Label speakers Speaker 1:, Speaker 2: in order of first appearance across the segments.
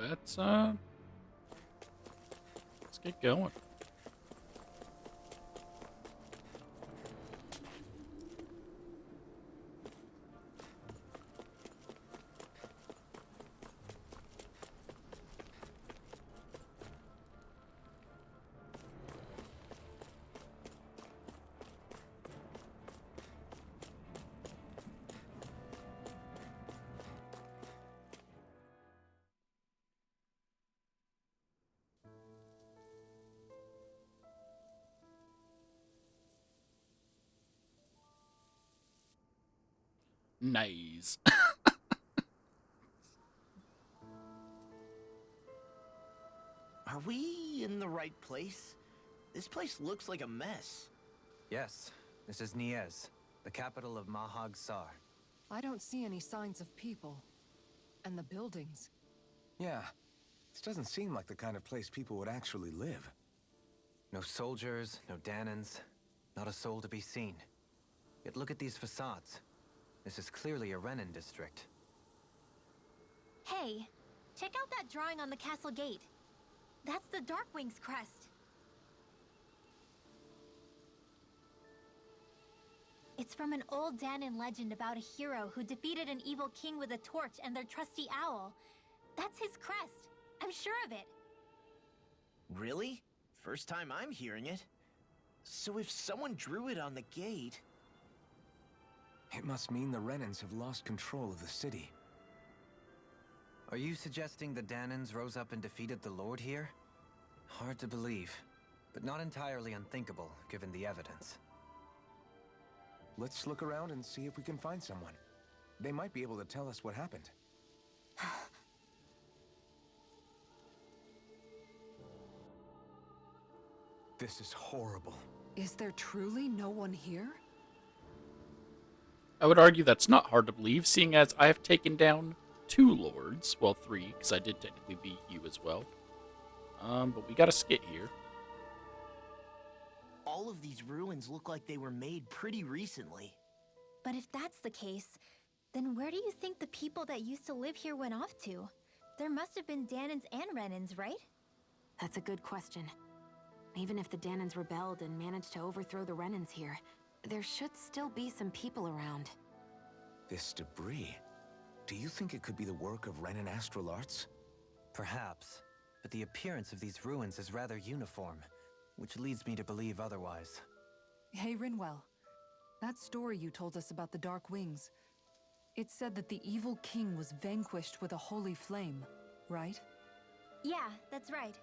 Speaker 1: Let's get going. Nice.
Speaker 2: Are we in the right place? This place looks like a mess.
Speaker 3: Yes, this is Niez, the capital of Mahag Sar.
Speaker 4: I don't see any signs of people. And the buildings.
Speaker 5: Yeah, this doesn't seem like the kind of place people would actually live.
Speaker 3: No soldiers, no Danans, not a soul to be seen. Yet look at these facades. This is clearly a Renan district.
Speaker 6: Hey, check out that drawing on the castle gate. That's the Darkwing's crest. It's from an old Danan legend about a hero who defeated an evil king with a torch and their trusty owl. That's his crest. I'm sure of it.
Speaker 2: Really? First time I'm hearing it. So if someone drew it on the gate...
Speaker 5: It must mean the Renans have lost control of the city.
Speaker 3: Are you suggesting the Danans rose up and defeated the Lord here? Hard to believe, but not entirely unthinkable, given the evidence.
Speaker 5: Let's look around and see if we can find someone. They might be able to tell us what happened. This is horrible.
Speaker 4: Is there truly no one here?
Speaker 1: I would argue that's not hard to believe, seeing as I have taken down 2 lords. Well, 3, because I did technically beat you as well. But we got a skit here.
Speaker 2: All of these ruins look like they were made pretty recently.
Speaker 6: But if that's the case, then where do you think the people that used to live here went off to? There must have been Danans and Renans, right?
Speaker 7: That's a good question. Even if the Danans rebelled and managed to overthrow the Renans here, there should still be some people around.
Speaker 5: This debris. Do you think it could be the work of Renan astral arts?
Speaker 3: Perhaps, but the appearance of these ruins is rather uniform, which leads me to believe otherwise.
Speaker 4: Hey, Rinwell. That story you told us about the Dark Wings. It said that the evil king was vanquished with a holy flame, right?
Speaker 6: Yeah, that's right.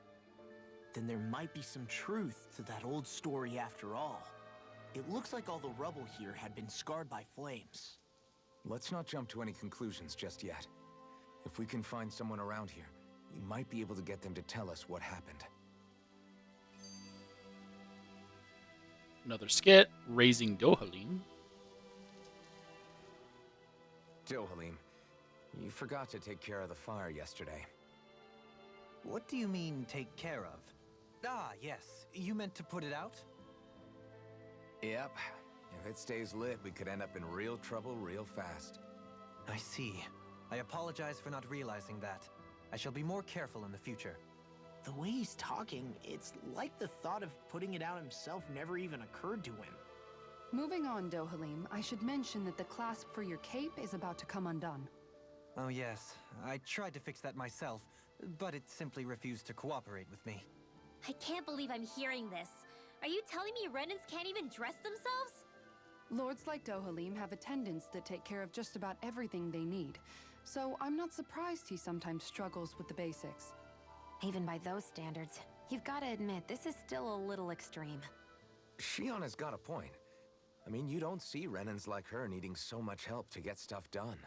Speaker 2: Then there might be some truth to that old story after all. It looks like all the rubble here had been scarred by flames.
Speaker 5: Let's not jump to any conclusions just yet. If we can find someone around here, we might be able to get them to tell us what happened.
Speaker 1: Another skit, Raising Dohalim.
Speaker 5: Dohalim, you forgot to take care of the fire yesterday.
Speaker 3: What do you mean, take care of? Ah, yes. You meant to put it out?
Speaker 5: Yep. If it stays lit, we could end up in real trouble real fast.
Speaker 3: I see. I apologize for not realizing that. I shall be more careful in the future.
Speaker 2: The way he's talking, it's like the thought of putting it out himself never even occurred to him.
Speaker 4: Moving on, Dohalim, I should mention that the clasp for your cape is about to come undone.
Speaker 3: Oh yes, I tried to fix that myself, but it simply refused to cooperate with me.
Speaker 6: I can't believe I'm hearing this. Are you telling me Renans can't even dress themselves?
Speaker 4: Lords like Dohalim have attendants that take care of just about everything they need, so I'm not surprised he sometimes struggles with the basics.
Speaker 7: Even by those standards, you've got to admit this is still a little extreme.
Speaker 5: Shionna's got a point. I mean, you don't see Renans like her needing so much help to get stuff done.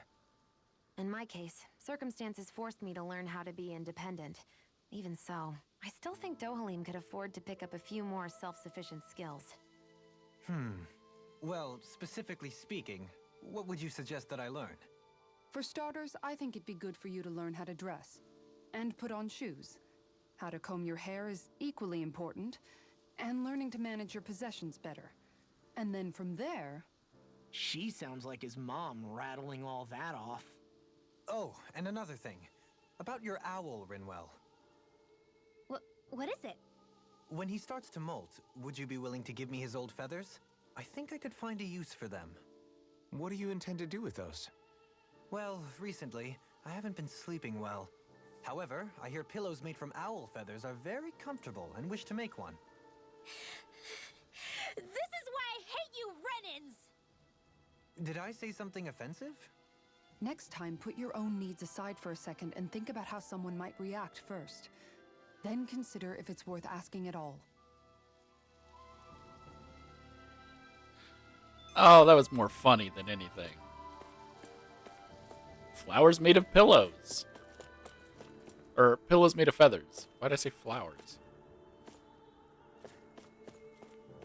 Speaker 7: In my case, circumstances forced me to learn how to be independent. Even so, I still think Dohalim could afford to pick up a few more self-sufficient skills.
Speaker 3: Well, specifically speaking, what would you suggest that I learn?
Speaker 4: For starters, I think it'd be good for you to learn how to dress. And put on shoes. How to comb your hair is equally important. And learning to manage your possessions better. And then from there...
Speaker 2: She sounds like his mom rattling all that off.
Speaker 3: Oh, and another thing. About your owl, Rinwell.
Speaker 6: What is it?
Speaker 3: When he starts to molt, would you be willing to give me his old feathers? I think I could find a use for them.
Speaker 5: What do you intend to do with those?
Speaker 3: Well, recently, I haven't been sleeping well. However, I hear pillows made from owl feathers are very comfortable and wish to make one.
Speaker 6: This is why I hate you, Renans!
Speaker 3: Did I say something offensive?
Speaker 4: Next time, put your own needs aside for a second and think about how someone might react first. Then consider if it's worth asking at all.
Speaker 1: Oh, that was more funny than anything. Flowers made of pillows. Or pillows made of feathers. Why'd I say flowers?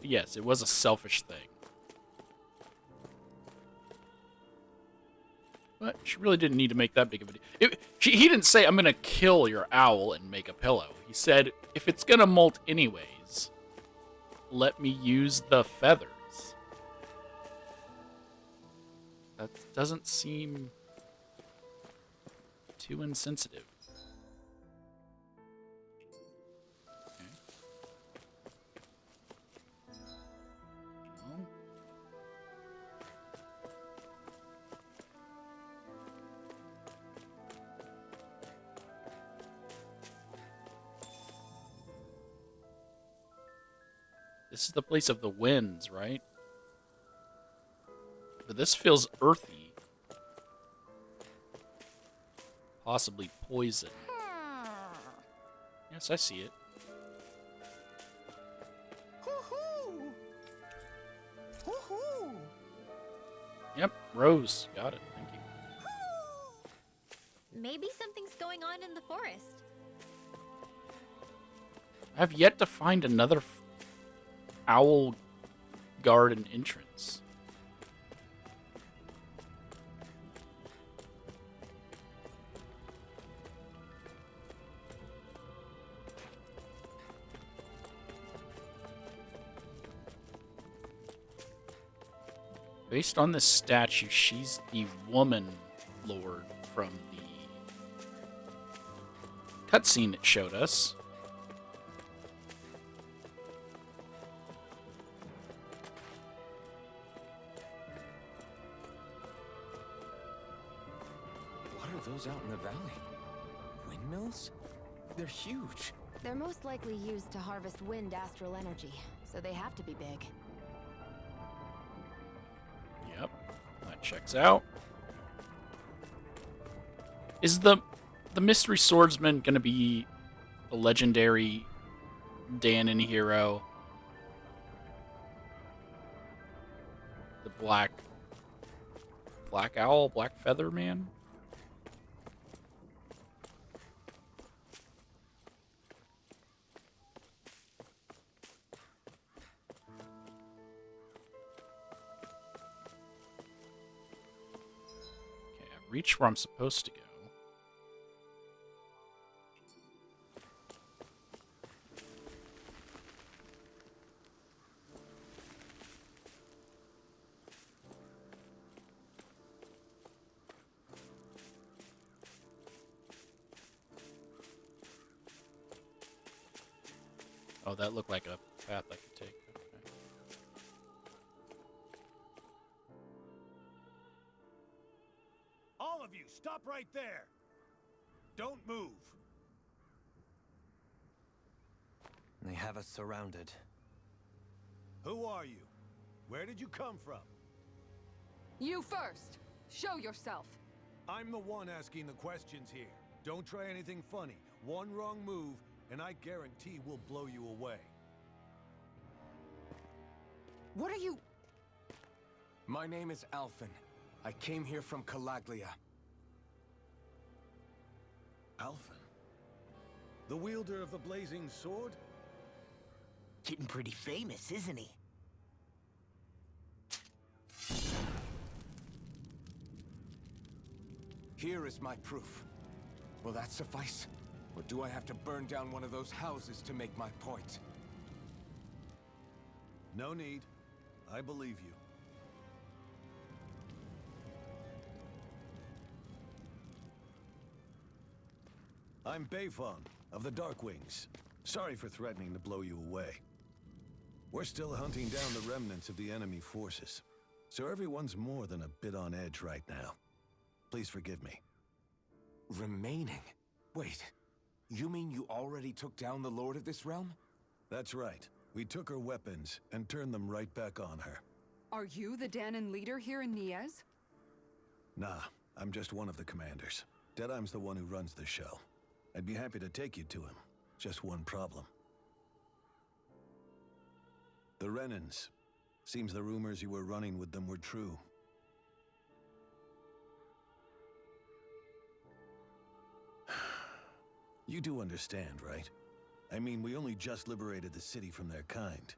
Speaker 1: Yes, it was a selfish thing. But she really didn't need to make that big of a deal. He didn't say, I'm going to kill your owl and make a pillow. He said, if it's going to molt anyways, let me use the feathers. That doesn't seem too insensitive. Okay. Well. This is the place of the winds, right? But this feels earthy. Possibly poison. Yes, I see it.
Speaker 2: Hoo-hoo! Hoo-hoo!
Speaker 1: Yep, rose. Got it. Thank you.
Speaker 6: Maybe something's going on in the forest.
Speaker 1: I've yet to find another owl garden entrance. Based on this statue, she's the woman lord from the cutscene it showed us.
Speaker 5: What are those out in the valley? Windmills? They're huge.
Speaker 7: They're most likely used to harvest wind astral energy, so they have to be big.
Speaker 1: Yep, that checks out. Is the mystery swordsman gonna be a legendary Danon hero? The black owl, black feather man? Reach where I'm supposed to go. Oh, that looked like a path I could take. Okay.
Speaker 8: All of you, stop right there! Don't move!
Speaker 3: They have us surrounded.
Speaker 8: Who are you? Where did you come from?
Speaker 4: You first! Show yourself!
Speaker 8: I'm the one asking the questions here. Don't try anything funny. One wrong move, and I guarantee we'll blow you away.
Speaker 4: What are you...
Speaker 5: My name is Alphen. I came here from Calaglia.
Speaker 8: Alphen? The wielder of the blazing sword?
Speaker 2: Getting pretty famous, isn't he?
Speaker 5: Here is my proof. Will that suffice? Or do I have to burn down one of those houses to make my point?
Speaker 8: No need. I believe you. I'm Beifong, of the Darkwings. Sorry for threatening to blow you away. We're still hunting down the remnants of the enemy forces, so everyone's more than a bit on edge right now. Please forgive me.
Speaker 5: Remaining? Wait, you mean you already took down the Lord of this realm?
Speaker 8: That's right. We took her weapons and turned them right back on her.
Speaker 4: Are you the Danon leader here in Niez?
Speaker 8: Nah, I'm just one of the commanders. Deadeye's the one who runs the show. I'd be happy to take you to him. Just one problem. The Renans. Seems the rumors you were running with them were true. You do understand, right? I mean, we only just liberated the city from their kind.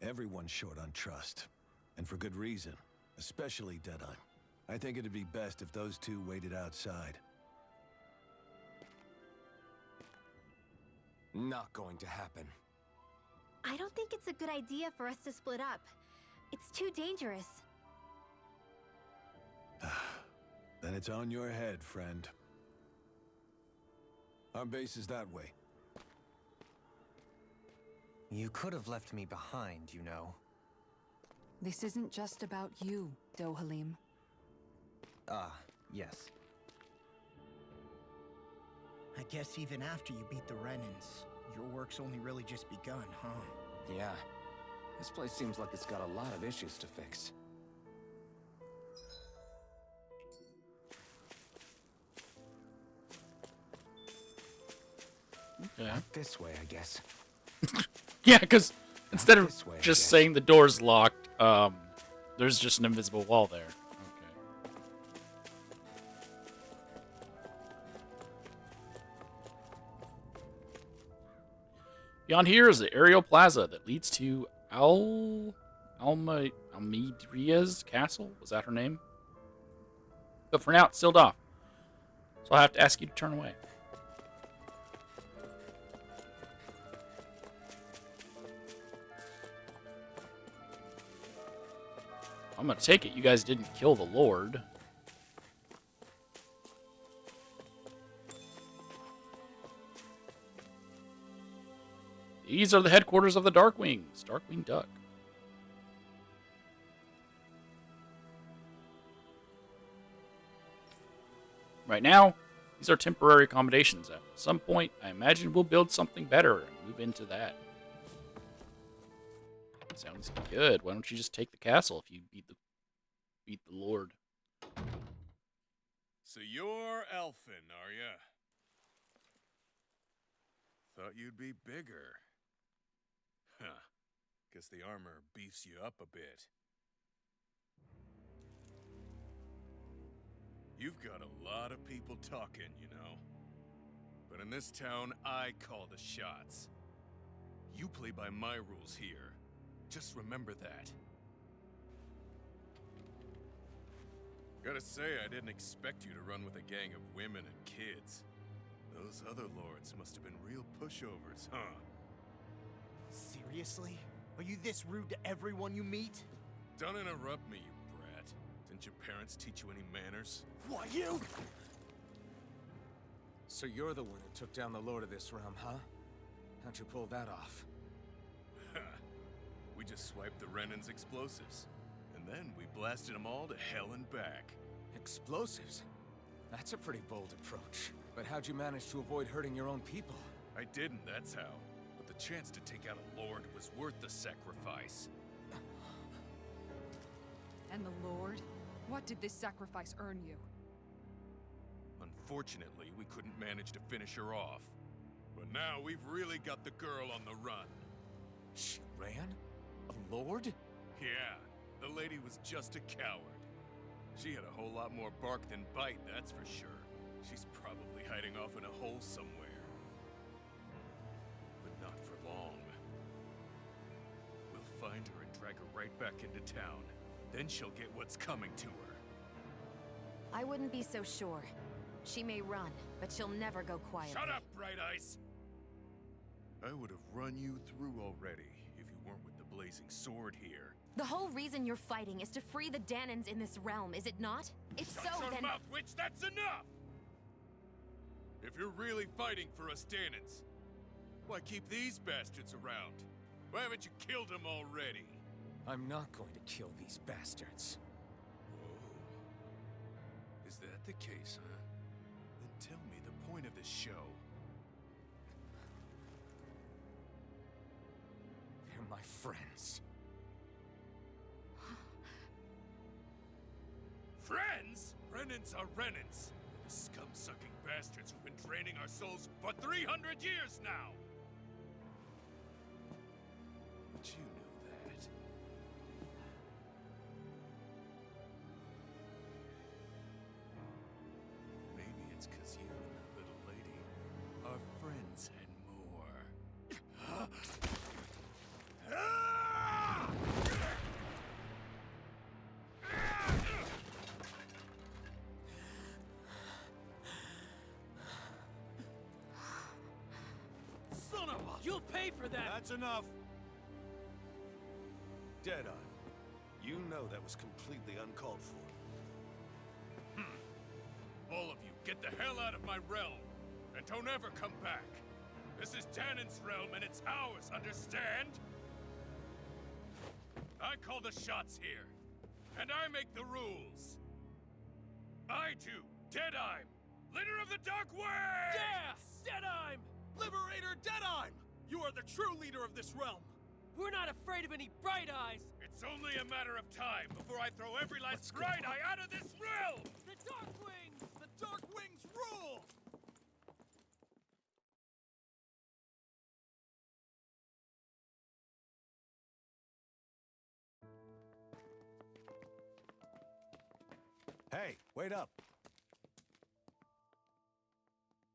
Speaker 8: Everyone's short on trust. And for good reason. Especially Deadeye. I think it'd be best if those two waited outside.
Speaker 5: Not going to happen.
Speaker 6: I don't think it's a good idea for us to split up. It's too dangerous.
Speaker 8: Then it's on your head, friend. Our base is that way.
Speaker 3: You could have left me behind, you know.
Speaker 4: This isn't just about you, Dohalim.
Speaker 3: Ah, yes.
Speaker 2: I guess even after you beat the Renans, your work's only really just begun, huh?
Speaker 5: Yeah. This place seems like it's got a lot of issues to fix.
Speaker 1: Yeah.
Speaker 5: This way, I guess.
Speaker 1: Yeah, because instead of
Speaker 5: This way, I
Speaker 1: just
Speaker 5: guess.
Speaker 1: saying the door's locked, there's just an invisible wall there. Okay. Beyond here is the aerial plaza that leads to Almedria's castle. Was that her name? But for now, it's sealed off. So I'll have to ask you to turn away. I'm gonna take it you guys didn't kill the Lord. These are the headquarters of the Darkwings. Darkwing Duck. Right now, these are temporary accommodations. At some point, I imagine we'll build something better and move into that. Sounds good. Why don't you just take the castle if you beat the Lord?
Speaker 9: So you're elfin, are ya? Thought you'd be bigger. Huh. Guess the armor beefs you up a bit. You've got a lot of people talking, you know. But in this town, I call the shots. You play by my rules here. Just remember that. Gotta say, I didn't expect you to run with a gang of women and kids. Those other lords must have been real pushovers, huh?
Speaker 2: Seriously? Are you this rude to everyone you meet?
Speaker 9: Don't interrupt me, you brat. Didn't your parents teach you any manners?
Speaker 2: What, you?
Speaker 5: So you're the one who took down the Lord of this realm, huh? How'd you pull that off?
Speaker 9: We just swiped the Renan's explosives. And then we blasted them all to hell and back.
Speaker 5: Explosives? That's a pretty bold approach. But how'd you manage to avoid hurting your own people?
Speaker 9: I didn't, that's how. But the chance to take out a lord was worth the sacrifice.
Speaker 4: And the Lord? What did this sacrifice earn you?
Speaker 9: Unfortunately, we couldn't manage to finish her off. But now we've really got the girl on the run.
Speaker 5: She ran? A lord?
Speaker 9: Yeah, the lady was just a coward. She had a whole lot more bark than bite, that's for sure. She's probably hiding off in a hole somewhere. But not for long. We'll find her and drag her right back into town. Then she'll get what's coming to her.
Speaker 7: I wouldn't be so sure. She may run, but she'll never go quietly.
Speaker 9: Shut up, Bright Eyes! I would have run you through already if you weren't with the blazing sword here.
Speaker 7: The whole reason you're fighting is to free the Danons in this realm, is it not? If
Speaker 9: Shut
Speaker 7: so,
Speaker 9: your
Speaker 7: then...
Speaker 9: mouth, witch! That's enough! If you're really fighting for us Danans, why keep these bastards around? Why haven't you killed them already?
Speaker 5: I'm not going to kill these bastards.
Speaker 9: Whoa. Is that the case, huh? Then tell me the point of this show.
Speaker 5: They're my friends.
Speaker 9: Friends? Renans are Renans. The scum-sucking bastards who've been draining our souls for 300 years now! But you knew that. Maybe it's 'cause you and that little lady are friends and more.
Speaker 10: Son of a... You'll pay for that!
Speaker 8: That's enough! Deadeye, you know that was completely uncalled for.
Speaker 9: All of you, get the hell out of my realm! And don't ever come back! This is Danan's realm and it's ours, understand? I call the shots here. And I make the rules. I do, Deadeye, leader of the Dark Way!
Speaker 10: Yes! Deadeye! Liberator Deadeye! You are the true leader of this realm! We're not afraid of any bright eyes!
Speaker 9: It's only a matter of time before I throw every last bright eye out of this realm!
Speaker 10: The Dark Wings! The Dark Wings rule!
Speaker 8: Hey, wait up!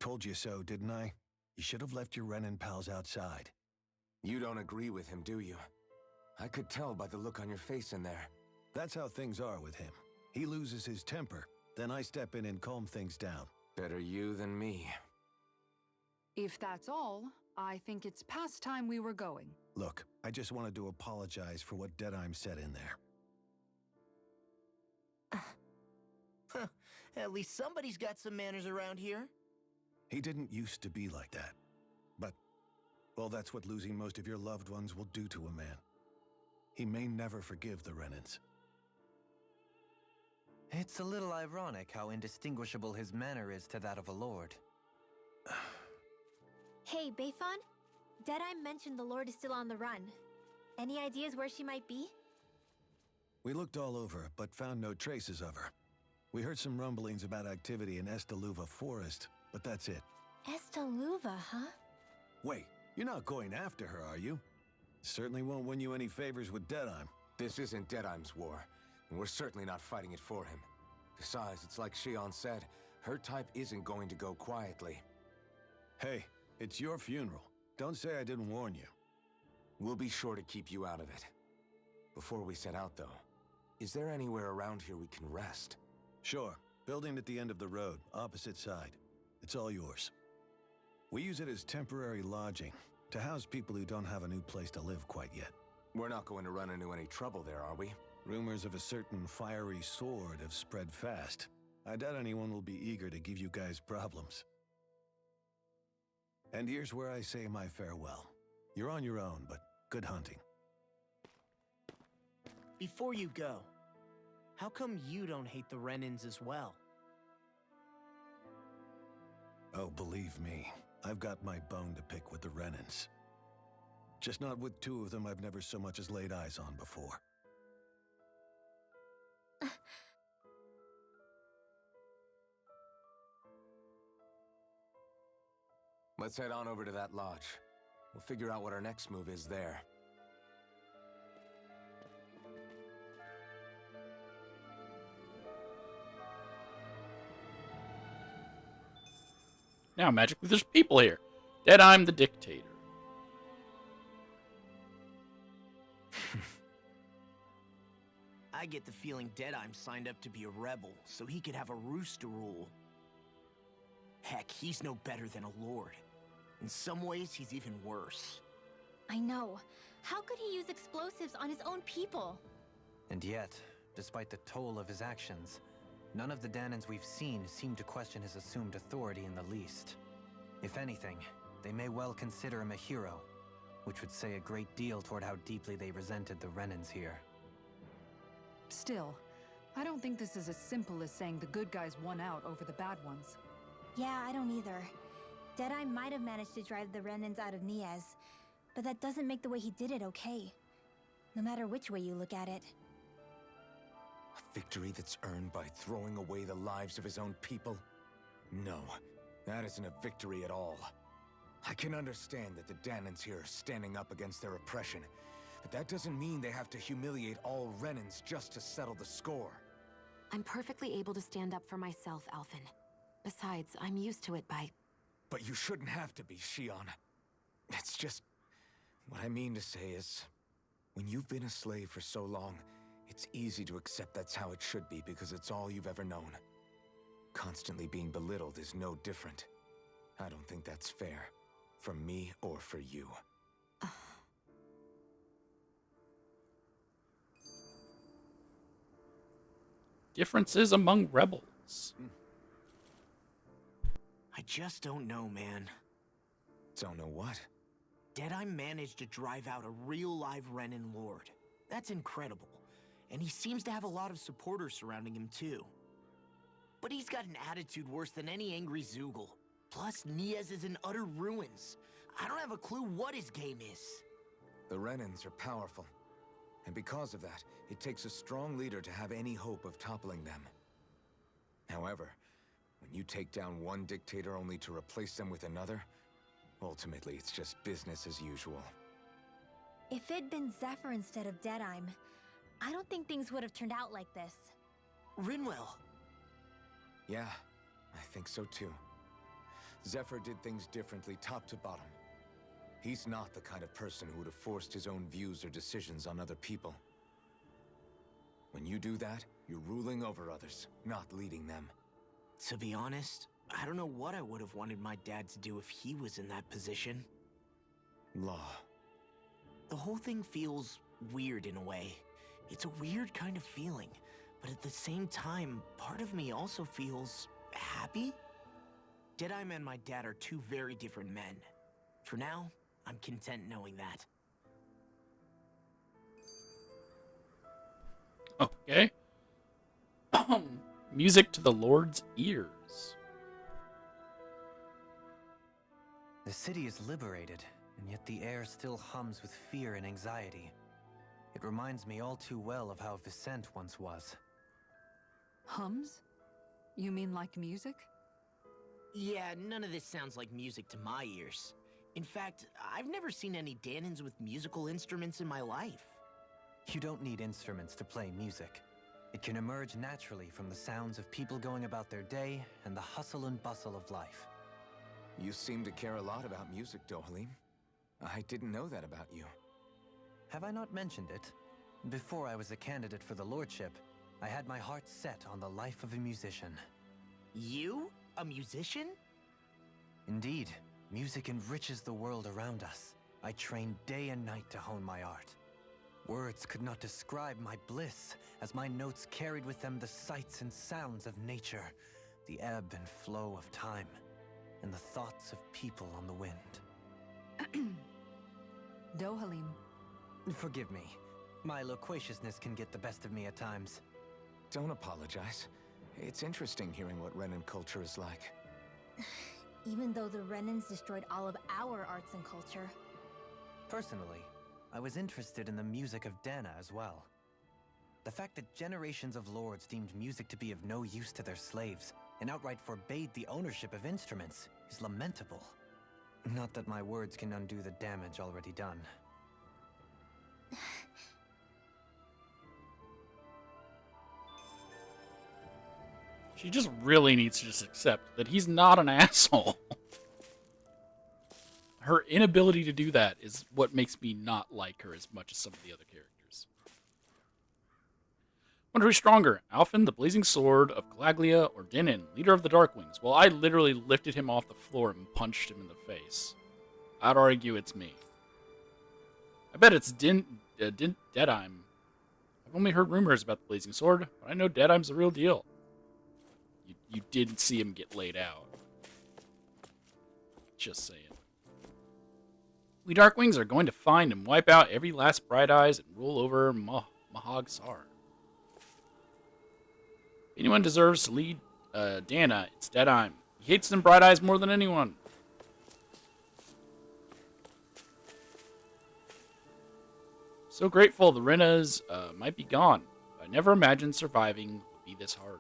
Speaker 8: Told you so, didn't I? You should have left your Renan pals outside.
Speaker 5: You don't agree with him, do you? I could tell by the look on your face in there.
Speaker 8: That's how things are with him. He loses his temper, then I step in and calm things down.
Speaker 5: Better you than me.
Speaker 4: If that's all, I think it's past time we were going.
Speaker 8: Look, I just wanted to apologize for what Deadeye said in there.
Speaker 2: At least somebody's got some manners around here.
Speaker 8: He didn't used to be like that. But, well, that's what losing most of your loved ones will do to a man. He may never forgive the Renans.
Speaker 3: It's a little ironic how indistinguishable his manner is to that of a lord.
Speaker 6: Hey, Bayfon? Deadeye mentioned the Lord is still on the run. Any ideas where she might be?
Speaker 8: We looked all over, but found no traces of her. We heard some rumblings about activity in Estaluva Forest, but that's it.
Speaker 6: Estaluva, huh?
Speaker 8: Wait, you're not going after her, are you? Certainly won't win you any favors with Deadeye.
Speaker 3: This isn't Deadeye's war, and we're certainly not fighting it for him. Besides, it's like Shion said, her type isn't going to go quietly.
Speaker 8: Hey, it's your funeral. Don't say I didn't warn you.
Speaker 3: We'll be sure to keep you out of it. Before we set out, though, is there anywhere around here we can rest?
Speaker 8: Sure. Building at the end of the road, opposite side. It's all yours. We use it as temporary lodging, to house people who don't have a new place to live quite yet.
Speaker 3: We're not going to run into any trouble there, are we?
Speaker 8: Rumors of a certain fiery sword have spread fast. I doubt anyone will be eager to give you guys problems. And here's where I say my farewell. You're on your own, but good hunting.
Speaker 2: Before you go, how come you don't hate the Renans as well?
Speaker 8: Oh, believe me, I've got my bone to pick with the Renans. Just not with two of them I've never so much as laid eyes on before.
Speaker 3: Let's head on over to that lodge. We'll figure out what our next move is there.
Speaker 1: Now, magically, there's people here. Deadeye the dictator.
Speaker 2: I get the feeling Deadeye signed up to be a rebel, so he could have a rooster rule. Heck, he's no better than a lord. In some ways, he's even worse.
Speaker 6: I know. How could he use explosives on his own people?
Speaker 3: And yet, despite the toll of his actions, None of the Danans we've seen seem to question his assumed authority in the least. If anything, they may well consider him a hero, which would say a great deal toward how deeply they resented the Renans here.
Speaker 4: Still, I don't think this is as simple as saying the good guys won out over the bad ones.
Speaker 6: Yeah, I don't either. Deadeye might have managed to drive the Renans out of Niaz, but that doesn't make the way he did it okay. No matter which way you look at it.
Speaker 5: A victory that's earned by throwing away the lives of his own people? No, that isn't a victory at all. I can understand that the Danans here are standing up against their oppression, but that doesn't mean they have to humiliate all Renans just to settle the score.
Speaker 7: I'm perfectly able to stand up for myself, Alphen. Besides, I'm used to it by...
Speaker 5: But you shouldn't have to be, Shion. It's just... What I mean to say is... When you've been a slave for so long, it's easy to accept that's how it should be because it's all you've ever known. Constantly being belittled is no different. I don't think that's fair. For me or for you.
Speaker 1: Differences among rebels.
Speaker 2: I just don't know, man.
Speaker 5: Don't know what?
Speaker 2: Deadeye managed to drive out a real live Renan Lord. That's incredible. And he seems to have a lot of supporters surrounding him too. But he's got an attitude worse than any angry Zoogle. Plus, Niaz is in utter ruins. I don't have a clue what his game is.
Speaker 5: The Renans are powerful. And because of that, it takes a strong leader to have any hope of toppling them. However, when you take down one dictator only to replace them with another, ultimately it's just business as usual.
Speaker 6: If it'd been Zephyr instead of Deadeye, I don't think things would have turned out like this.
Speaker 2: Rinwell.
Speaker 5: Yeah, I think so too. Zephyr did things differently top to bottom. He's not the kind of person who would have forced his own views or decisions on other people. When you do that, you're ruling over others, not leading them.
Speaker 2: To be honest, I don't know what I would have wanted my dad to do if he was in that position.
Speaker 5: Law.
Speaker 2: The whole thing feels weird in a way. It's a weird kind of feeling, but at the same time, part of me also feels happy. Deadeye and my dad are two very different men. For now, I'm content knowing that.
Speaker 1: Okay. Music to the Lord's ears.
Speaker 3: The city is liberated, and yet the air still hums with fear and anxiety. It reminds me all too well of how Vicente once was.
Speaker 4: Hums? You mean like music?
Speaker 2: Yeah, none of this sounds like music to my ears. In fact, I've never seen any Danans with musical instruments in my life.
Speaker 3: You don't need instruments to play music. It can emerge naturally from the sounds of people going about their day and the hustle and bustle of life.
Speaker 5: You seem to care a lot about music, Dohalim. I didn't know that about you.
Speaker 3: Have I not mentioned it? Before I was a candidate for the lordship, I had my heart set on the life of a musician.
Speaker 2: You? A musician?
Speaker 3: Indeed, music enriches the world around us. I trained day and night to hone my art. Words could not describe my bliss, as my notes carried with them the sights and sounds of nature, the ebb and flow of time, and the thoughts of people on the wind.
Speaker 4: Dohalim.
Speaker 3: Forgive me. My loquaciousness can get the best of me at times.
Speaker 5: Don't apologize. It's interesting hearing what Renan culture is like.
Speaker 6: Even though the Renans destroyed all of our arts and culture.
Speaker 3: Personally, I was interested in the music of Dana as well. The fact that generations of lords deemed music to be of no use to their slaves and outright forbade the ownership of instruments is lamentable. Not that my words can undo the damage already done.
Speaker 1: She just really needs to just accept that he's not an asshole. Her inability to do that is what makes me not like her as much as some of the other characters. Wonder who's stronger, Alphen, the Blazing Sword of Calaglia, or Dinin, leader of the Darkwings? Well, I literally lifted him off the floor and punched him in the face. I'd argue it's me. I bet it's Deadheim. I've only heard rumors about the Blazing Sword, but I know Deadheim's the real deal. you didn't see him get laid out. Just saying. We Darkwings are going to find and wipe out every last Bright Eyes and rule over Mahog Sar. If anyone deserves to lead Dana, it's Deadeye. He hates them Bright Eyes more than anyone. So grateful the Rennas might be gone. But I never imagined surviving would be this hard.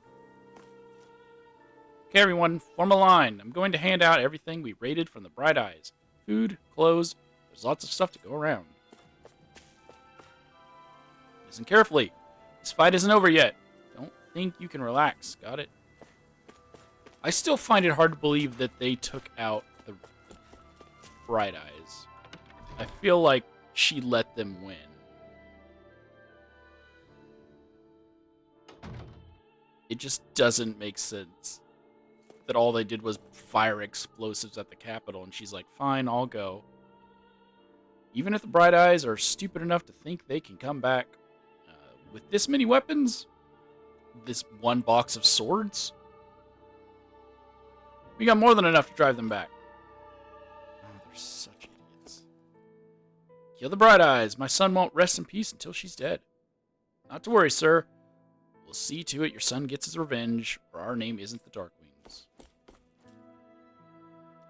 Speaker 1: Okay, everyone, form a line. I'm going to hand out everything we raided from the Bright Eyes. Food, clothes, there's lots of stuff to go around. Listen carefully. This fight isn't over yet. Don't think you can relax. Got it? I still find it hard to believe that they took out the Bright Eyes. I feel like she let them win. It just doesn't make sense that all they did was fire explosives at the Capitol, and she's like, fine, I'll go. Even if the Bright Eyes are stupid enough to think they can come back with this many weapons, this one box of swords, we got more than enough to drive them back. Oh, they're such idiots. Kill the Bright Eyes. My son won't rest in peace until she's dead. Not to worry, sir. We'll see to it your son gets his revenge, or our name isn't the Darkwings.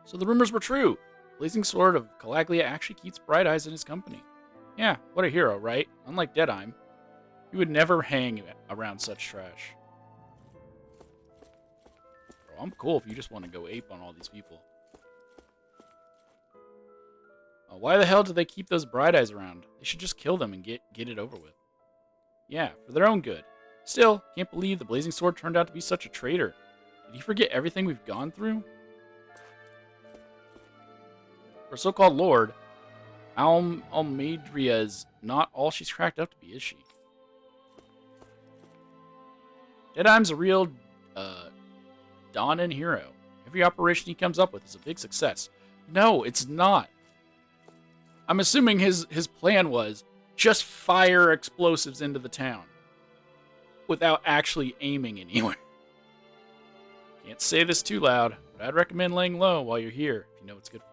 Speaker 1: So the rumors were true. Blazing Sword of Calaglia actually keeps Bright Eyes in his company. Yeah, what a hero, right? Unlike Deadeye, he would never hang around such trash. Bro, I'm cool if you just want to go ape on all these people. Why the hell do they keep those Bright Eyes around? They should just kill them and get it over with. Yeah, for their own good. Still, can't believe the Blazing Sword turned out to be such a traitor. Did he forget everything we've gone through? For a so-called lord, Almeidria's not all she's cracked up to be, is she? Deadeye's a real Donnan hero. Every operation he comes up with is a big success. No, it's not. I'm assuming his plan was just fire explosives into the town without actually aiming anywhere. Can't say this too loud, but I'd recommend laying low while you're here if you know what's good for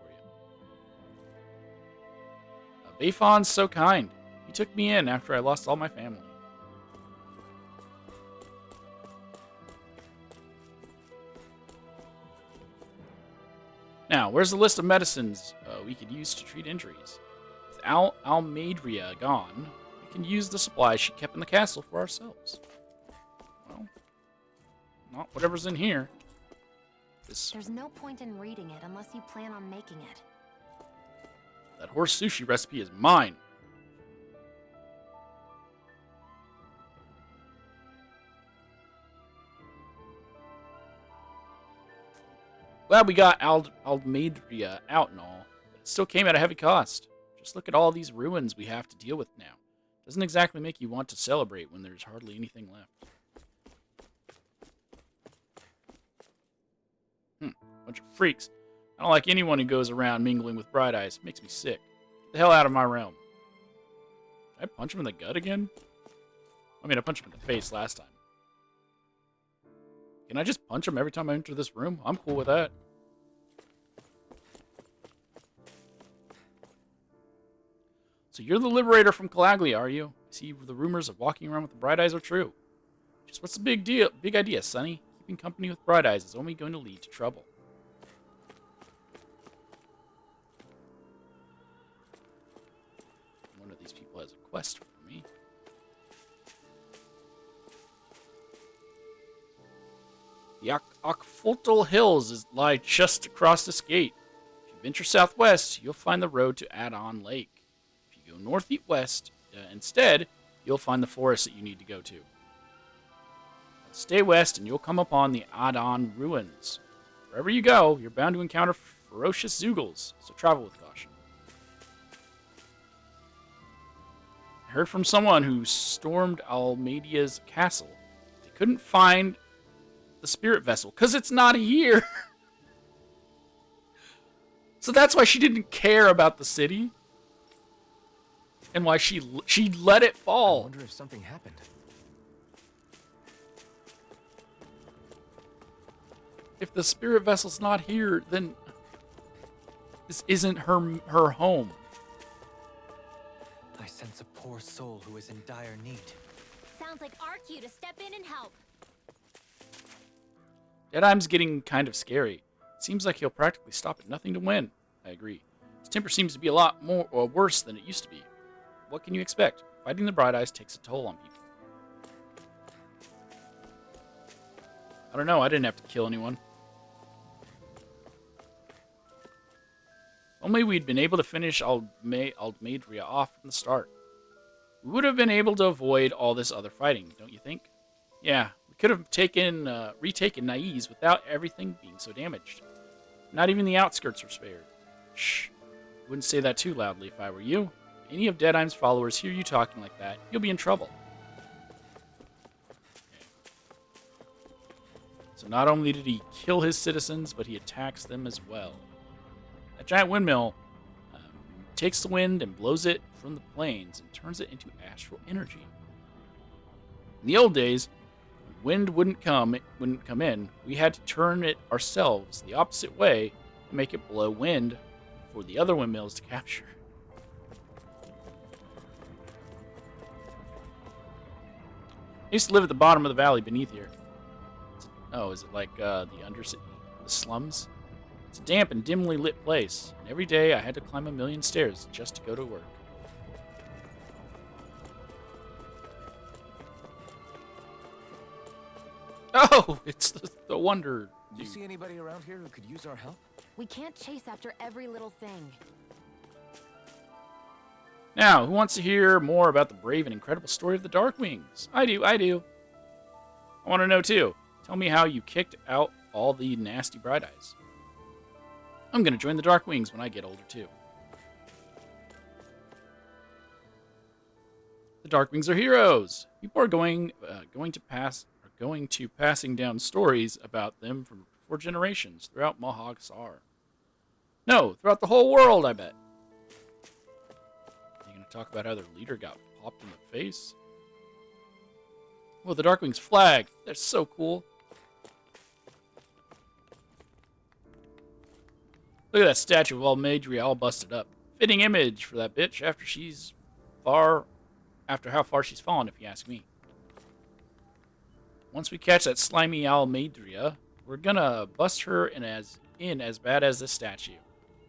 Speaker 1: you. Bayfon's so kind. He took me in after I lost all my family. Now, where's the list of medicines we could use to treat injuries? With Almeidria gone, we can use the supplies she kept in the castle for ourselves. Well, not whatever's in here.
Speaker 7: There's no point in reading it unless you plan on making it.
Speaker 1: That horse sushi recipe is mine. Glad we got Almeidria out and all, but it still came at a heavy cost. Just look at all these ruins we have to deal with now. Doesn't exactly make you want to celebrate when there's hardly anything left. Bunch of freaks. I don't like anyone who goes around mingling with Bright Eyes. It makes me sick. Get the hell out of my realm. Did I punch him in the gut again? I mean, I punched him in the face last time. Can I just punch him every time I enter this room? I'm cool with that. So you're the Liberator from Calaglia, are you? I see the rumors of walking around with the Bright Eyes are true. Just what's the big deal? Big idea, Sonny? Keeping company with Bright Eyes is only going to lead to trouble. One of these people has a quest for me. The Akfoltal Hills lie just across this gate. If you venture southwest, you'll find the road to Adon Lake. If you go northeast instead, you'll find the forest that you need to go to. Stay west and you'll come upon the Adon ruins. Wherever you go, you're bound to encounter ferocious Zeugles, so travel with caution. I heard from someone who stormed Almeidia's castle. They couldn't find the spirit vessel because it's not here. So that's why she didn't care about the city and why she let it fall.
Speaker 5: I wonder if something happened.
Speaker 1: If the spirit vessel's not here, then this isn't her home.
Speaker 3: I sense a poor soul who is in dire need.
Speaker 6: Sounds like our cue to step in and help.
Speaker 1: Deadime's getting kind of scary. It seems like he'll practically stop at nothing to win. I agree. His temper seems to be a lot more or worse than it used to be. What can you expect? Fighting the Bright Eyes takes a toll on people. I don't know. I didn't have to kill anyone. Only we'd been able to finish Aldmadria off from the start. We would have been able to avoid all this other fighting, don't you think? Yeah, we could have retaken Naiz without everything being so damaged. Not even the outskirts were spared. Shh. Wouldn't say that too loudly if I were you. If any of Deadime's followers hear you talking like that, you'll be in trouble. So not only did he kill his citizens, but he attacks them as well. That giant windmill takes the wind and blows it from the plains and turns it into astral energy. In the old days, when wind wouldn't come in, we had to turn it ourselves the opposite way to make it blow wind for the other windmills to capture. I used to live at the bottom of the valley beneath here. Oh, is it like the undercity, the slums? It's a damp and dimly lit place, and every day I had to climb a million stairs just to go to work. Oh, it's the Wonder
Speaker 5: Do you
Speaker 1: dude.
Speaker 5: see anybody around here who could use our help?
Speaker 7: We can't chase after every little thing.
Speaker 1: Now, who wants to hear more about the brave and incredible story of the Darkwings? I do. I want to know too. Tell me how you kicked out all the nasty Bright Eyes. I'm going to join the Darkwings when I get older too. The Darkwings are heroes. People are going to passing down stories about them for generations throughout Mahog Sar. No, throughout the whole world, I bet. Are you going to talk about how their leader got popped in the face? Well, the Darkwings flag. They're so cool. Look at that statue of Almadria all busted up. Fitting image for that bitch after how far she's fallen, if you ask me. Once we catch that slimy Almadria, we're gonna bust her in as bad as this statue.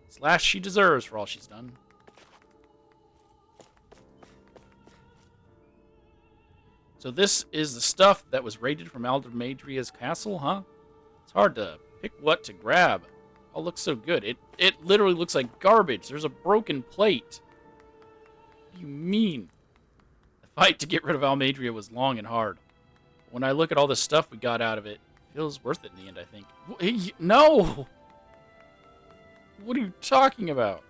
Speaker 1: Slash she deserves for all she's done. So this is the stuff that was raided from Almadria's castle, huh? It's hard to pick what to grab. All looks so good. It literally looks like garbage. There's a broken plate. What do you mean? The fight to get rid of Almadria was long and hard. When I look at all the stuff we got out of it, it feels worth it in the end, I think. No! What are you talking about?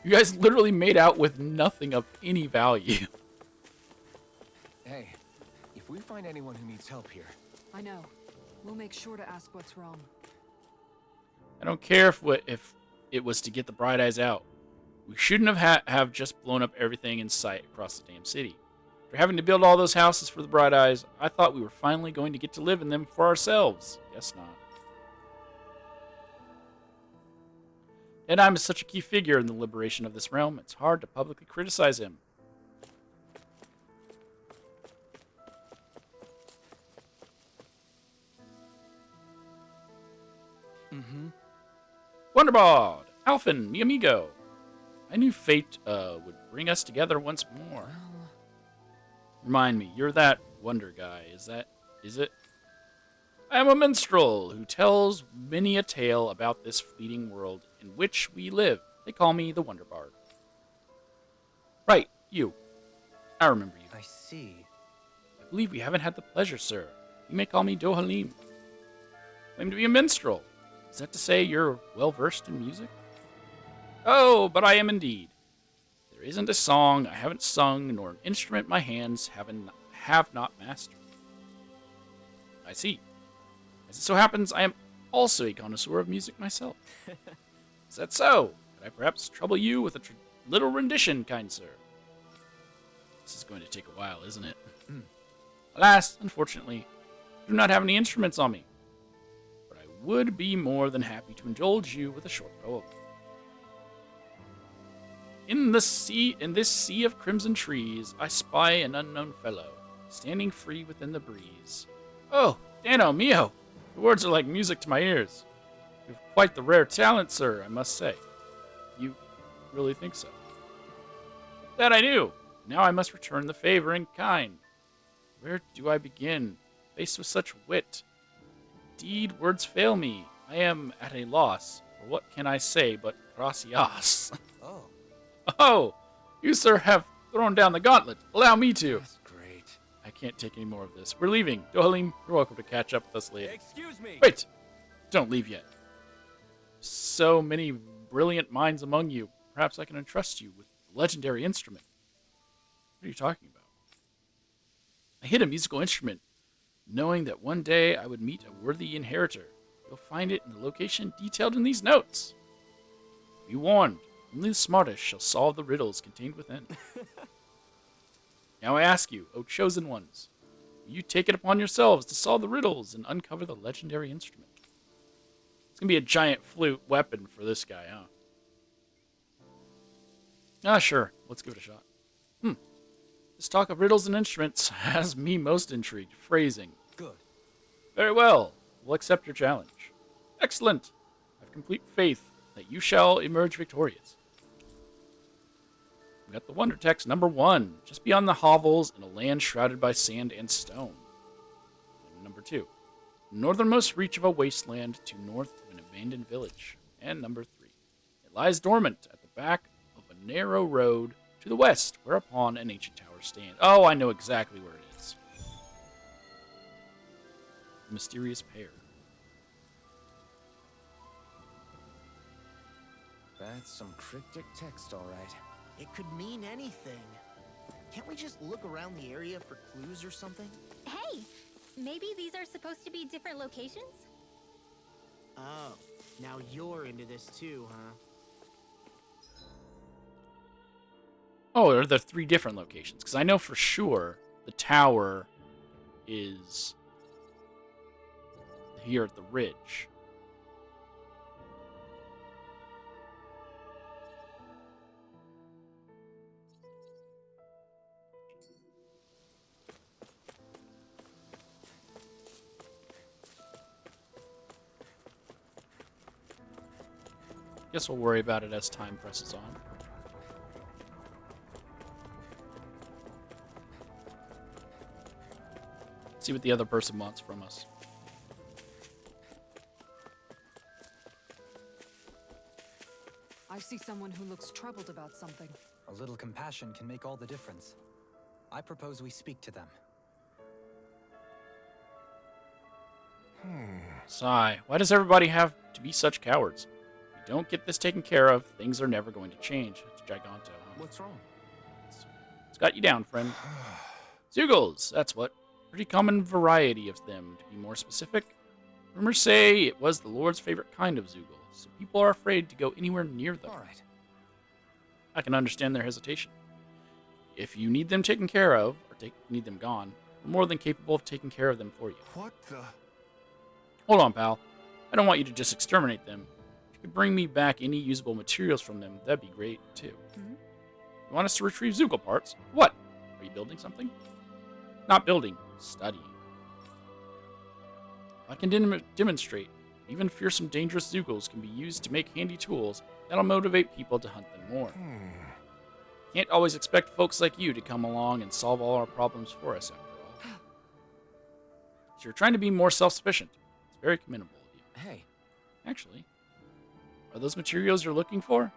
Speaker 1: You guys literally made out with nothing of any value.
Speaker 5: Hey, if we find anyone who needs help here,
Speaker 4: I know. We'll make sure to ask what's wrong.
Speaker 1: I don't care if it was to get the Bright Eyes out. We shouldn't have just blown up everything in sight across the damn city. After having to build all those houses for the Bright Eyes, I thought we were finally going to get to live in them for ourselves. Guess not. Deadime is such a key figure in the liberation of this realm, it's hard to publicly criticize him. Wonderbard! Alphen, mi amigo! I knew fate would bring us together once more. Remind me, you're that wonder guy, is it? I am a minstrel who tells many a tale about this fleeting world in which we live. They call me the Wonder Bard. Right, you. I remember you.
Speaker 3: I see.
Speaker 1: I believe we haven't had the pleasure, sir. You may call me Dohalim. Claim to be a minstrel. Is that to say you're well-versed in music? Oh, but I am indeed. There isn't a song I haven't sung, nor an instrument my hands have not mastered. I see. As it so happens, I am also a connoisseur of music myself. Is that so? Could I perhaps trouble you with a little rendition, kind sir. This is going to take a while, isn't it? Alas, unfortunately, I do not have any instruments on me. But I would be more than happy to indulge you with a short poem. In this sea of crimson trees, I spy an unknown fellow, standing free within the breeze. Oh, Dano mio! Your words are like music to my ears. You have quite the rare talent, sir, I must say. You really think so? That I do. Now I must return the favor in kind. Where do I begin, faced with such wit? Indeed, words fail me. I am at a loss. For what can I say but gracias?
Speaker 3: Oh,
Speaker 1: Oh, you, sir, have thrown down the gauntlet. Allow me to.
Speaker 5: That's great.
Speaker 1: I can't take any more of this. We're leaving. Dohalim, you're welcome to catch up with us later.
Speaker 10: Excuse me!
Speaker 1: Wait! Don't leave yet. So many brilliant minds among you. Perhaps I can entrust you with a legendary instrument. What are you talking about? I hid a musical instrument, knowing that one day I would meet a worthy inheritor. You'll find it in the location detailed in these notes. Be warned, only the smartest shall solve the riddles contained within. Now I ask you, O chosen ones, will you take it upon yourselves to solve the riddles and uncover the legendary instrument? It's going to be a giant flute weapon for this guy, huh? Ah, sure. Let's give it a shot. This talk of riddles and instruments has me most intrigued. Phrasing.
Speaker 3: good.
Speaker 1: Very well. We'll accept your challenge. Excellent. I have complete faith that you shall emerge victorious. We got the wonder text number 1, just beyond the hovels in a land shrouded by sand and stone. And number 2, northernmost reach of a wasteland to north of an abandoned village. And number 3, it lies dormant at the back of a narrow road to the west, whereupon an ancient tower stands. Oh, I know exactly where it is. The mysterious pair.
Speaker 5: That's some cryptic text, all right.
Speaker 2: It could mean anything. Can't we just look around the area for clues or something?
Speaker 6: Hey, maybe these are supposed to be different locations?
Speaker 2: Oh, now you're into this too, huh?
Speaker 1: Oh, are there 3 different locations? Because I know for sure the tower is here at the ridge. Guess we'll worry about it as time presses on. See what the other person wants from us.
Speaker 4: I see someone who looks troubled about something.
Speaker 3: A little compassion can make all the difference. I propose we speak to them.
Speaker 1: Sigh. Why does everybody have to be such cowards? If you don't get this taken care of, things are never going to change. It's Giganto. Huh?
Speaker 5: What's wrong?
Speaker 1: It's got you down, friend. Zeugles, that's what. Pretty common variety of them, to be more specific. Rumors say it was the Lord's favorite kind of Zeugles, so people are afraid to go anywhere near them.
Speaker 3: All right.
Speaker 1: I can understand their hesitation. If you need them taken care of, or need them gone, we're more than capable of taking care of them for you.
Speaker 9: What the?
Speaker 1: Hold on, pal. I don't want you to just exterminate them. If you could bring me back any usable materials from them, that'd be great, too.
Speaker 4: Hmm?
Speaker 1: You want us to retrieve Zeugl parts? What? Are you building something? Not building, studying. I can demonstrate that even fearsome, dangerous Zeugles can be used to make handy tools that'll motivate people to hunt them more. Can't always expect folks like you to come along and solve all our problems for us, after all. So you're trying to be more self-sufficient. It's very commendable of you.
Speaker 5: Hey,
Speaker 1: Actually, are those materials you're looking for?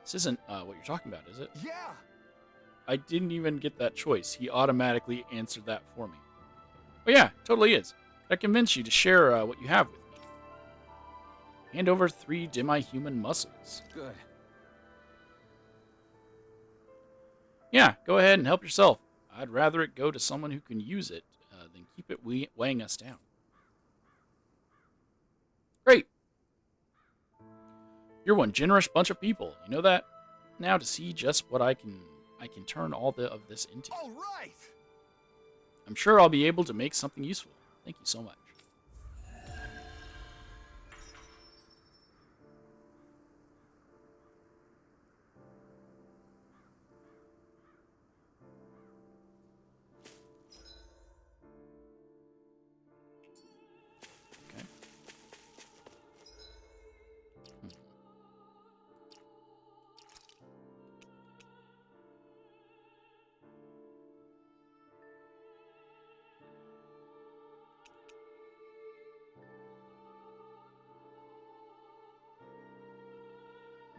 Speaker 1: This isn't what you're talking about, is it?
Speaker 5: yeah!
Speaker 1: I didn't even get that choice. He automatically answered that for me. Oh yeah, totally is. I convince you to share what you have with me. Hand over 3 demi-human muscles.
Speaker 3: Good.
Speaker 1: Yeah, go ahead and help yourself. I'd rather it go to someone who can use it than keep it weighing us down. Great. You're one generous bunch of people. You know that? Now to see just what I can turn all of this into.
Speaker 5: All right!
Speaker 1: I'm sure I'll be able to make something useful. Thank you so much. Okay.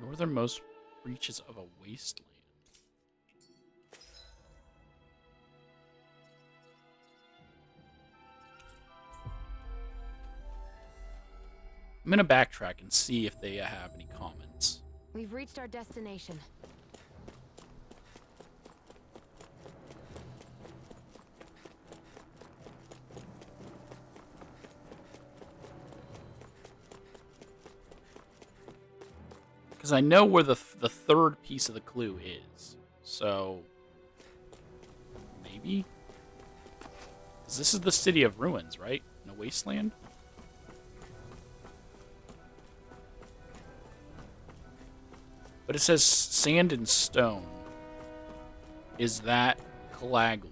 Speaker 1: Northernmost reaches of a wasteland. I'm gonna backtrack and see if they have any comments.
Speaker 7: We've reached our destination.
Speaker 1: Because I know where the third piece of the clue is. So, maybe? Because this is the city of ruins, right? In a wasteland? But it says sand and stone. Is that Calaglia?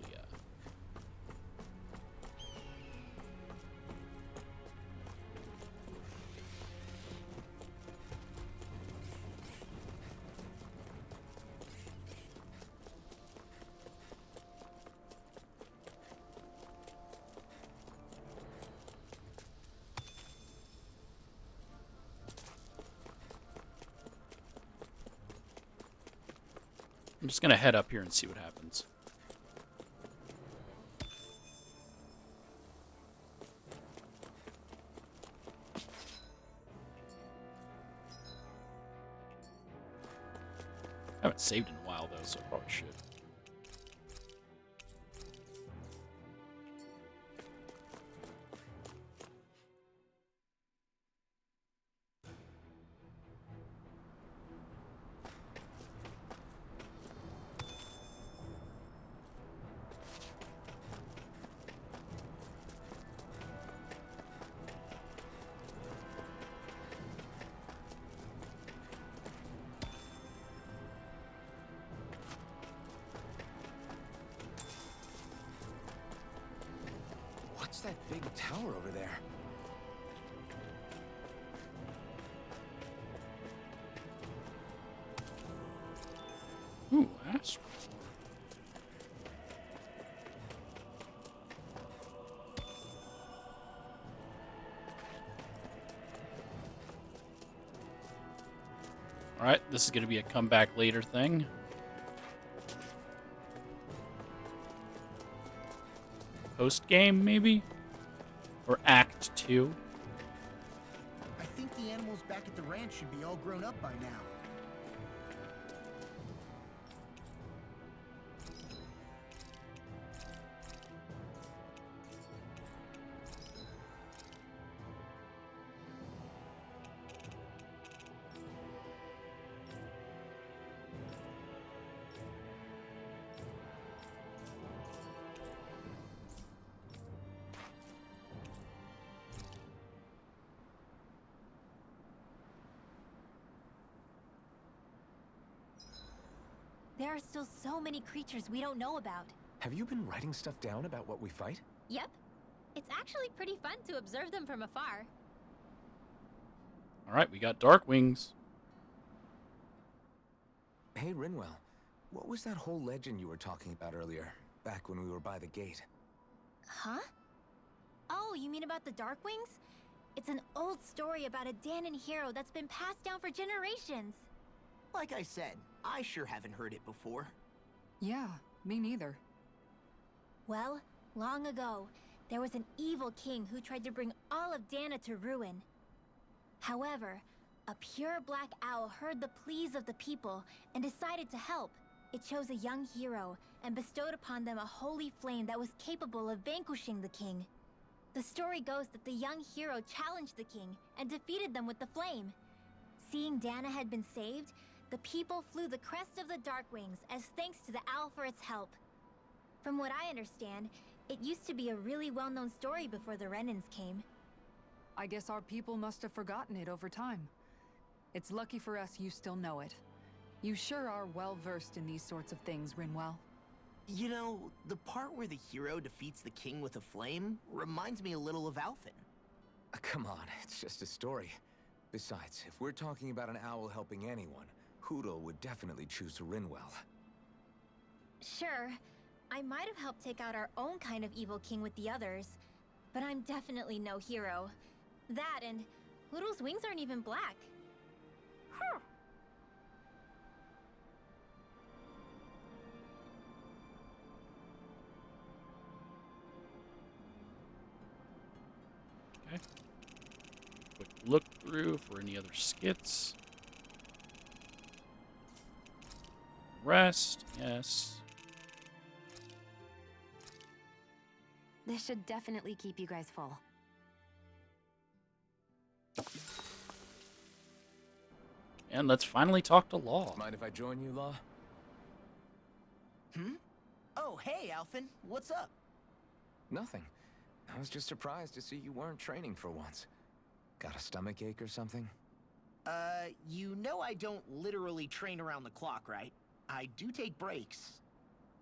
Speaker 1: I'm just gonna head up here and see what happens. I haven't saved in a while though, so I probably should.
Speaker 5: What's that big tower over there?
Speaker 1: Ooh, astral. Alright, this is going to be a comeback later thing. Post-game, maybe? Or Act 2?
Speaker 2: I think the animals back at the ranch should be all grown up by now.
Speaker 6: There are still so many creatures we don't know about.
Speaker 5: Have you been writing stuff down about what we fight?
Speaker 6: Yep. It's actually pretty fun to observe them from afar.
Speaker 1: Alright, we got Dark Wings.
Speaker 5: Hey, Rinwell, what was that whole legend you were talking about earlier, back when we were by the gate?
Speaker 6: Huh? Oh, you mean about the Darkwings? It's an old story about a Danon hero that's been passed down for generations.
Speaker 2: Like I said, I sure haven't heard it before.
Speaker 4: Yeah, me neither.
Speaker 6: Well, long ago, there was an evil king who tried to bring all of Dana to ruin. However, a pure black owl heard the pleas of the people and decided to help. It chose a young hero and bestowed upon them a holy flame that was capable of vanquishing the king. The story goes that the young hero challenged the king and defeated them with the flame. Seeing Dana had been saved, the people flew the crest of the Darkwings as thanks to the owl for its help. From what I understand, it used to be a really well-known story before the Renans came.
Speaker 4: I guess our people must have forgotten it over time. It's lucky for us you still know it. You sure are well-versed in these sorts of things, Rinwell.
Speaker 2: You know, the part where the hero defeats the king with a flame reminds me a little of Alphen.
Speaker 5: Come on, it's just a story. Besides, if we're talking about an owl helping anyone, Hootle would definitely choose Rinwell.
Speaker 6: Sure, I might have helped take out our own kind of evil king with the others, but I'm definitely no hero. That and Hootle's wings aren't even black. Huh.
Speaker 1: Okay. Quick look through for any other skits. Rest, yes.
Speaker 7: This should definitely keep you guys full.
Speaker 1: And let's finally talk to Law.
Speaker 5: Mind if I join you, Law?
Speaker 2: Oh, hey, Alphen. What's up?
Speaker 5: Nothing. I was just surprised to see you weren't training for once. Got a stomach ache or something?
Speaker 2: You know I don't literally train around the clock, right? I do take breaks.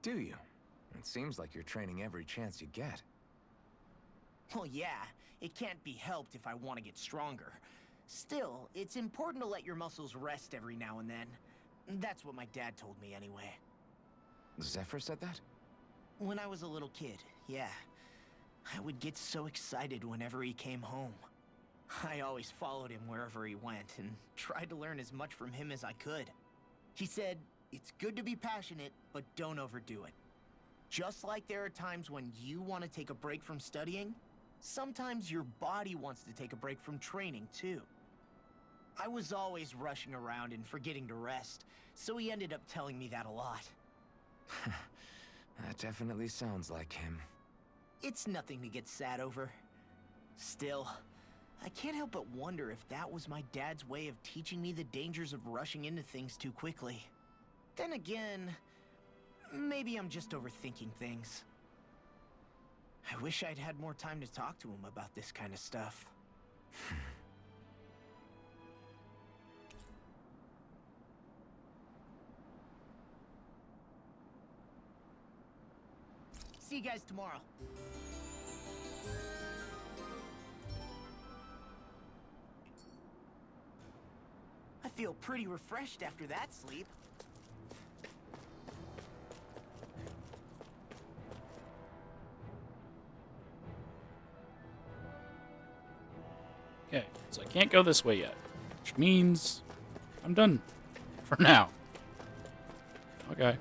Speaker 5: Do you? It seems like you're training every chance you get.
Speaker 2: Well, yeah, it can't be helped if I want to get stronger. Still, it's important to let your muscles rest every now and then. That's what my dad told me anyway.
Speaker 5: Zephyr said that?
Speaker 2: When I was a little kid, yeah. I would get so excited whenever he came home. I always followed him wherever he went and tried to learn as much from him as I could. He said, it's good to be passionate, but don't overdo it. Just like there are times when you want to take a break from studying, sometimes your body wants to take a break from training too. I was always rushing around and forgetting to rest, so he ended up telling me that a lot.
Speaker 5: That definitely sounds like him.
Speaker 2: It's nothing to get sad over. Still, I can't help but wonder if that was my dad's way of teaching me the dangers of rushing into things too quickly. Then again, maybe I'm just overthinking things. I wish I'd had more time to talk to him about this kind of stuff. See you guys tomorrow. I feel pretty refreshed after that sleep.
Speaker 1: Okay, so I can't go this way yet, which means I'm done for now. Okay.